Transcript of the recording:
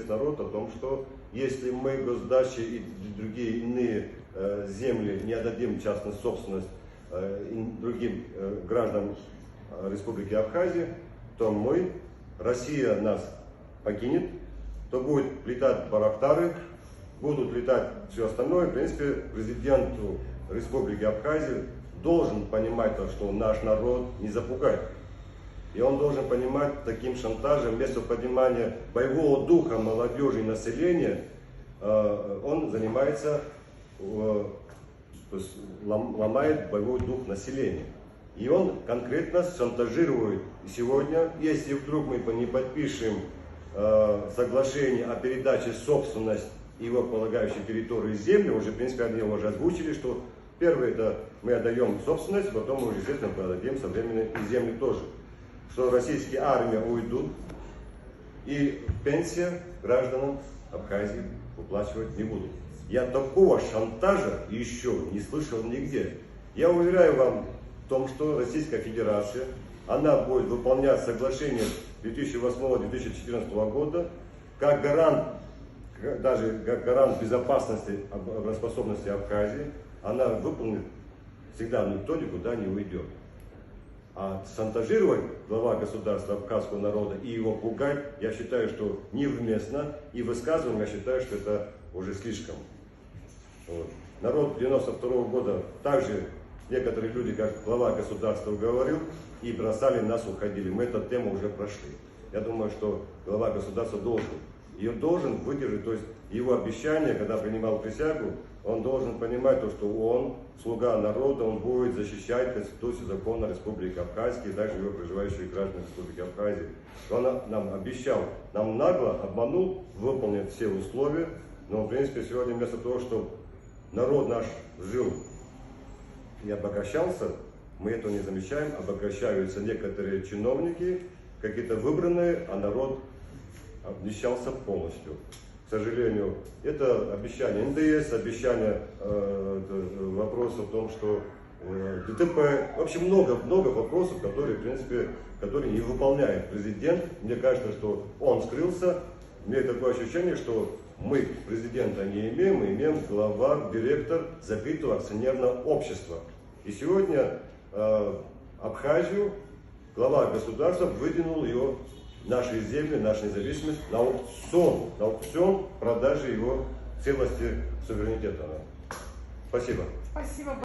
народ о том, что если мы госдачи и другие иные земли не отдадим частную собственность другим гражданам Республики Абхазия, то Россия нас покинет, то будет летать барахтары, будут летать все остальное. В принципе, президенту Республики Абхазия должен понимать то, что наш народ не запугает. И он должен понимать таким шантажем, вместо поднимания боевого духа молодежи и населения, он занимается, то есть ломает боевой дух населения. И он конкретно шантажирует. И сегодня, если вдруг мы не подпишем соглашение о передаче собственности его полагающей территории земли, уже в принципе они уже озвучили, что первое это мы отдаем собственность, потом мы уже, естественно, продадим со временем и земли тоже. Что российские армии уйдут, и пенсия гражданам Абхазии выплачивать не будут. Я такого шантажа еще не слышал нигде. Я уверяю вам в том, что Российская Федерация, она будет выполнять соглашение 2008-2014 года как гарант, даже как гарант безопасности, обороноспособности Абхазии, она выполнит всегда, никто никуда не уйдет. А шантажировать глава государства абхазского народа и его пугать, я считаю, что невместно, и высказывание, я считаю, что это уже слишком. Вот. Народ 92 года также некоторые люди, как глава государства говорил, и бросали нас, уходили. Мы эту тему уже прошли. Я думаю, что глава государства должен выдержать, то есть его обещание, когда принимал присягу, он должен понимать то, что он, слуга народа, он будет защищать Конституцию, закона Республики Абхазии и также его проживающие граждане Республики Абхазии. Он нам обещал, нам нагло обманул, выполнил все условия, но в принципе сегодня вместо того, чтобы народ наш жил и обогащался, мы этого не замечаем, обогащаются некоторые чиновники, какие-то выбранные, а народ обнищался полностью. К сожалению, это обещание НДС, обещание вопросов о том, что ДТП, в общем, много вопросов, которые, в принципе, которые не выполняет президент. Мне кажется, что он скрылся. У меня такое ощущение, что мы президента не имеем, мы имеем глава, директор закрытого акционерного общества. И сегодня Абхазию, глава государства выдвинул ее, наши земли, нашу независимость на аукцион продажи его целости суверенитета. Спасибо. Спасибо.